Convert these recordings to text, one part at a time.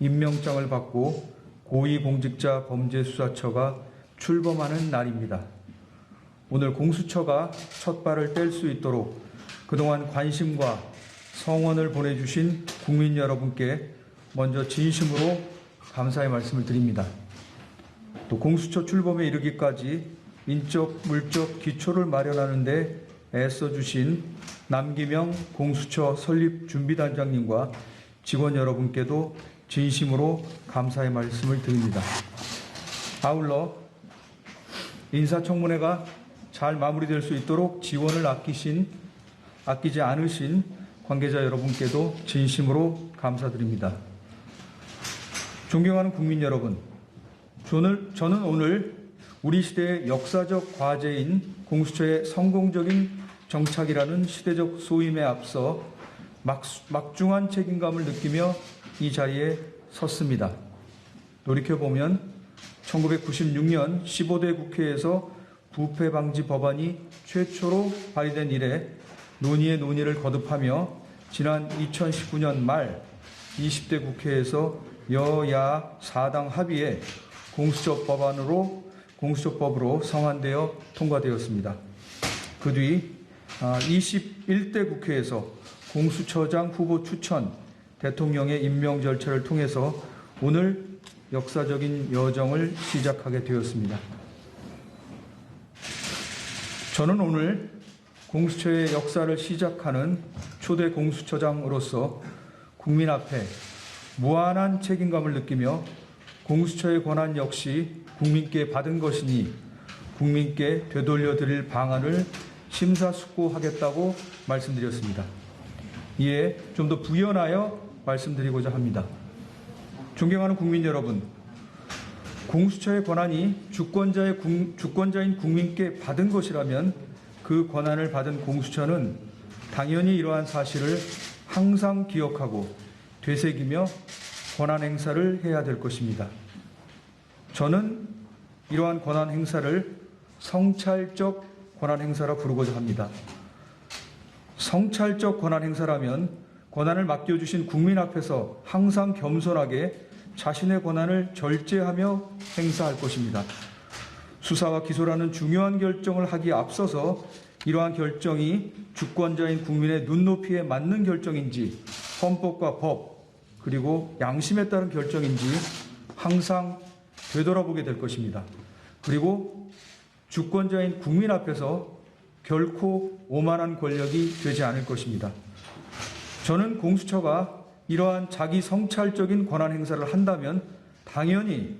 임명장을 받고 고위공직자범죄수사처가 출범하는 날입니다. 오늘 공수처가 첫 발을 뗄 수 있도록 그동안 관심과 성원을 보내주신 국민 여러분께 먼저 진심으로 감사의 말씀을 드립니다. 또 공수처 출범에 이르기까지 인적, 물적 기초를 마련하는 데 애써주신 남기명 공수처 설립준비단장님과 직원 여러분께도 진심으로 감사의 말씀을 드립니다. 아울러 인사청문회가 잘 마무리될 수 있도록 지원을 아끼지 않으신 관계자 여러분께도 진심으로 감사드립니다. 존경하는 국민 여러분, 저는 오늘 우리 시대의 역사적 과제인 공수처의 성공적인 정착이라는 시대적 소임에 앞서 막중한 책임감을 느끼며 이 자리에 섰습니다. 돌이켜보면 1996년 15대 국회에서 부패 방지 법안이 최초로 발의된 이래 논의의 논의를 거듭하며 지난 2019년 말 20대 국회에서 여야 4당 합의에 공수처법으로 성안되어 통과되었습니다. 그 뒤 21대 국회에서 공수처장 후보 추천, 대통령의 임명 절차를 통해서 오늘 역사적인 여정을 시작하게 되었습니다. 저는 오늘 공수처의 역사를 시작하는 초대 공수처장으로서 국민 앞에 무한한 책임감을 느끼며 공수처의 권한 역시 국민께 받은 것이니 국민께 되돌려드릴 방안을 심사숙고하겠다고 말씀드렸습니다. 이에 좀 더 부연하여 말씀드리고자 합니다. 존경하는 국민 여러분, 공수처의 권한이 주권자인 국민께 받은 것이라면 그 권한을 받은 공수처는 당연히 이러한 사실을 항상 기억하고 되새기며 권한 행사를 해야 될 것입니다. 저는 이러한 권한 행사를 성찰적 권한 행사라 부르고자 합니다. 성찰적 권한 행사라면 권한을 맡겨주신 국민 앞에서 항상 겸손하게 자신의 권한을 절제하며 행사할 것입니다. 수사와 기소라는 중요한 결정을 하기에 앞서서 이러한 결정이 주권자인 국민의 눈높이에 맞는 결정인지 헌법과 법 그리고 양심에 따른 결정인지 항상 되돌아보게 될 것입니다. 그리고 주권자인 국민 앞에서 결코 오만한 권력이 되지 않을 것입니다. 저는 공수처가 이러한 자기 성찰적인 권한 행사를 한다면 당연히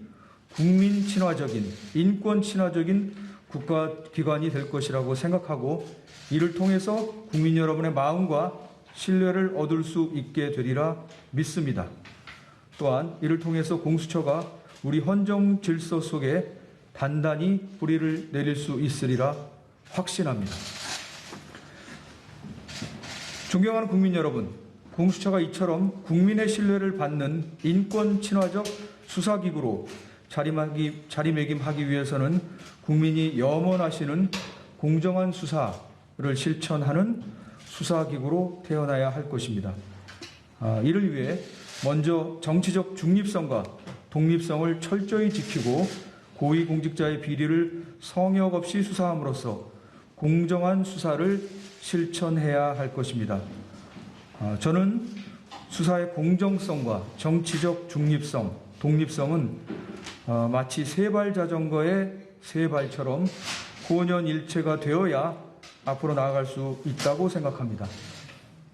국민 친화적인, 인권 친화적인 국가기관이 될 것이라고 생각하고 이를 통해서 국민 여러분의 마음과 신뢰를 얻을 수 있게 되리라 믿습니다. 또한 이를 통해서 공수처가 우리 헌정 질서 속에 단단히 뿌리를 내릴 수 있으리라 확신합니다. 존경하는 국민 여러분, 공수처가 이처럼 국민의 신뢰를 받는 인권 친화적 수사기구로 자리매김하기 위해서는 국민이 염원하시는 공정한 수사를 실천하는 수사기구로 태어나야 할 것입니다. 이를 위해 먼저 정치적 중립성과 독립성을 철저히 지키고 고위공직자의 비리를 성역 없이 수사함으로써 공정한 수사를 실천해야 할 것입니다. 저는 수사의 공정성과 정치적 중립성, 독립성은 마치 세발 자전거의 세 발처럼 혼연일체가 되어야 앞으로 나아갈 수 있다고 생각합니다.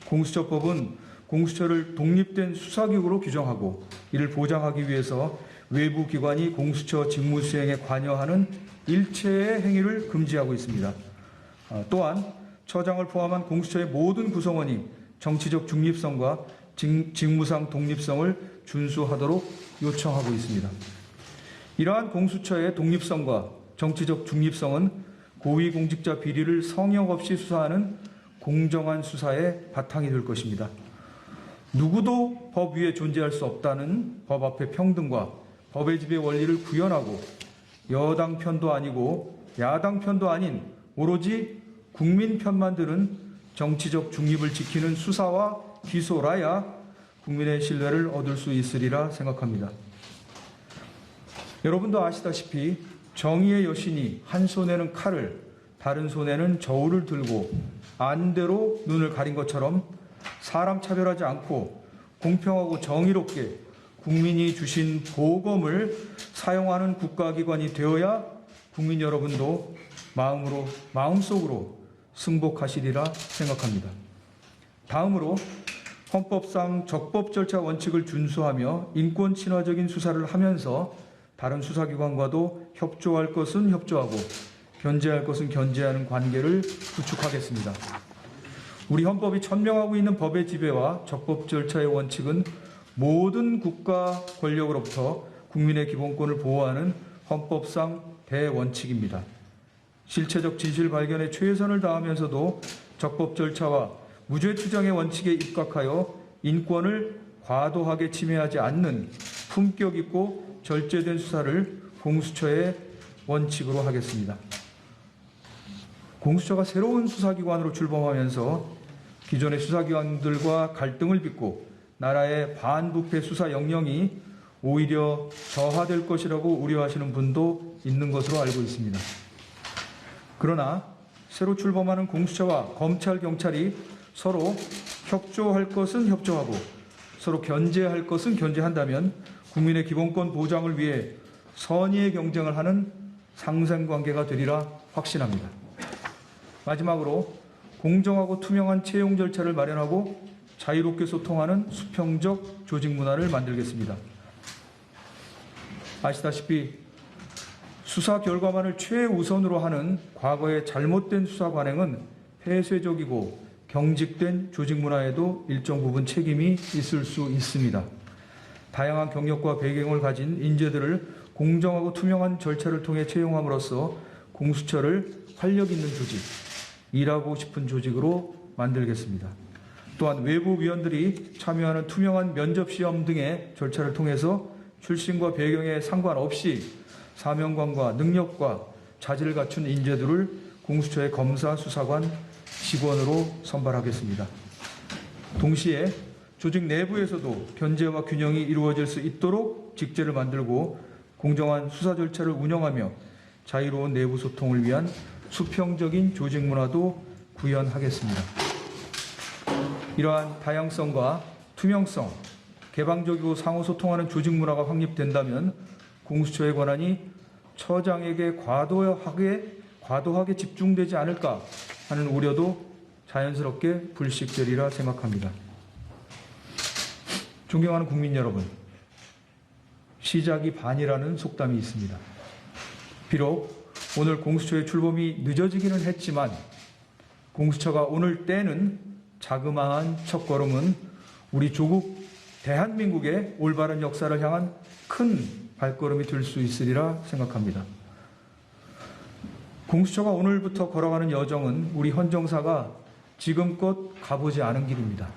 공수처법은 공수처를 독립된 수사기구로 규정하고 이를 보장하기 위해서 외부 기관이 공수처 직무 수행에 관여하는 일체의 행위를 금지하고 있습니다. 또한 처장을 포함한 공수처의 모든 구성원이 정치적 중립성과 직무상 독립성을 준수하도록 요청하고 있습니다. 이러한 공수처의 독립성과 정치적 중립성은 고위공직자 비리를 성역 없이 수사하는 공정한 수사의 바탕이 될 것입니다. 누구도 법 위에 존재할 수 없다는 법 앞의 평등과 법의 지배 원리를 구현하고 여당 편도 아니고 야당 편도 아닌 오로지 국민 편만 드는 정치적 중립을 지키는 수사와 기소라야 국민의 신뢰를 얻을 수 있으리라 생각합니다. 여러분도 아시다시피 정의의 여신이 한 손에는 칼을, 다른 손에는 저울을 들고 안대로 눈을 가린 것처럼 사람 차별하지 않고 공평하고 정의롭게 국민이 주신 보검을 사용하는 국가기관이 되어야 국민 여러분도 마음속으로 승복하시리라 생각합니다. 다음으로 헌법상 적법 절차 원칙을 준수하며 인권 친화적인 수사를 하면서 다른 수사기관과도 협조할 것은 협조하고 견제할 것은 견제하는 관계를 구축하겠습니다. 우리 헌법이 천명하고 있는 법의 지배와 적법 절차의 원칙은 모든 국가 권력으로부터 국민의 기본권을 보호하는 헌법상 대원칙입니다. 실체적 진실 발견에 최선을 다하면서도 적법 절차와 무죄 추정의 원칙에 입각하여 인권을 과도하게 침해하지 않는 품격 있고 절제된 수사를 공수처의 원칙으로 하겠습니다. 공수처가 새로운 수사기관으로 출범하면서 기존의 수사기관들과 갈등을 빚고 나라의 반부패 수사 역량이 오히려 저하될 것이라고 우려하시는 분도 있는 것으로 알고 있습니다. 그러나 새로 출범하는 공수처와 검찰, 경찰이 서로 협조할 것은 협조하고 서로 견제할 것은 견제한다면 국민의 기본권 보장을 위해 선의의 경쟁을 하는 상생관계가 되리라 확신합니다. 마지막으로 공정하고 투명한 채용 절차를 마련하고 자유롭게 소통하는 수평적 조직 문화를 만들겠습니다. 아시다시피 수사 결과만을 최우선으로 하는 과거의 잘못된 수사 관행은 폐쇄적이고 경직된 조직 문화에도 일정 부분 책임이 있을 수 있습니다. 다양한 경력과 배경을 가진 인재들을 공정하고 투명한 절차를 통해 채용함으로써 공수처를 활력 있는 조직, 일하고 싶은 조직으로 만들겠습니다. 또한 외부 위원들이 참여하는 투명한 면접시험 등의 절차를 통해서 출신과 배경에 상관없이 사명감과 능력과 자질을 갖춘 인재들을 공수처의 검사, 수사관, 직원으로 선발하겠습니다. 동시에 조직 내부에서도 견제와 균형이 이루어질 수 있도록 직제를 만들고 공정한 수사 절차를 운영하며 자유로운 내부 소통을 위한 수평적인 조직 문화도 구현하겠습니다. 이러한 다양성과 투명성, 개방적이고 상호 소통하는 조직 문화가 확립된다면 공수처의 권한이 처장에게 과도하게 집중되지 않을까 하는 우려도 자연스럽게 불식되리라 생각합니다. 존경하는 국민 여러분, 시작이 반이라는 속담이 있습니다. 비록 오늘 공수처의 출범이 늦어지기는 했지만 공수처가 오늘 떼는 자그마한 첫걸음은 우리 조국 대한민국의 올바른 역사를 향한 큰 발걸음이 될 수 있으리라 생각합니다. 공수처가 오늘부터 걸어가는 여정은 우리 헌정사가 지금껏 가보지 않은 길입니다.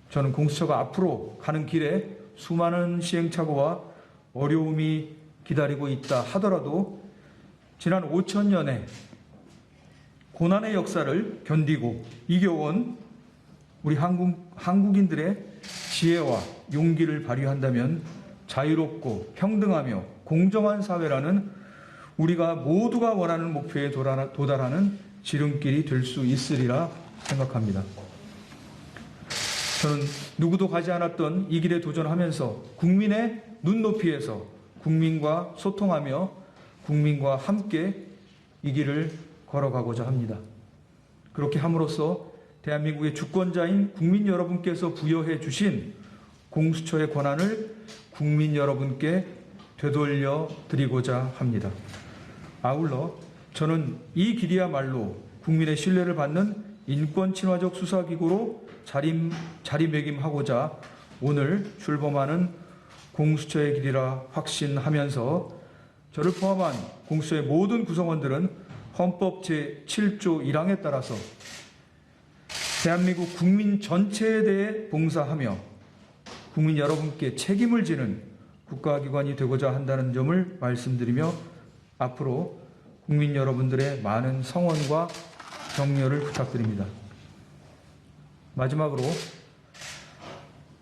저는 공수처가 앞으로 가는 길에 수많은 시행착오와 어려움이 기다리고 있다 하더라도 지난 5,000년의 고난의 역사를 견디고 이겨온 우리 한국인들의 지혜와 용기를 발휘한다면 자유롭고 평등하며 공정한 사회라는 우리가 모두가 원하는 목표에 도달하는 지름길이 될 수 있으리라 생각합니다. 저는 누구도 가지 않았던 이 길에 도전하면서 국민의 눈높이에서 국민과 소통하며 국민과 함께 이 길을 걸어가고자 합니다. 그렇게 함으로써 대한민국의 주권자인 국민 여러분께서 부여해 주신 공수처의 권한을 국민 여러분께 되돌려 드리고자 합니다. 아울러 저는 이 길이야말로 국민의 신뢰를 받는 인권 친화적 수사기구로 자리매김하고자 오늘 출범하는 공수처의 길이라 확신하면서 저를 포함한 공수처의 모든 구성원들은 헌법 제7조 1항에 따라서 대한민국 국민 전체에 대해 봉사하며 국민 여러분께 책임을 지는 국가기관이 되고자 한다는 점을 말씀드리며 앞으로 국민 여러분들의 많은 성원과 격려를 부탁드립니다. 마지막으로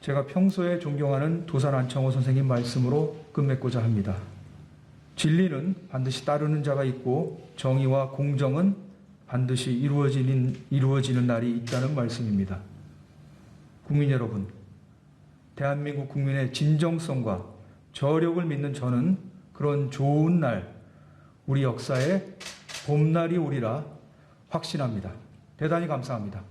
제가 평소에 존경하는 도산 안창호 선생님 말씀으로 끝맺고자 합니다. 진리는 반드시 따르는 자가 있고 정의와 공정은 반드시 이루어지는 날이 있다는 말씀입니다. 국민 여러분, 대한민국 국민의 진정성과 저력을 믿는 저는 그런 좋은 날, 우리 역사의 봄날이 오리라 확신합니다. 대단히 감사합니다.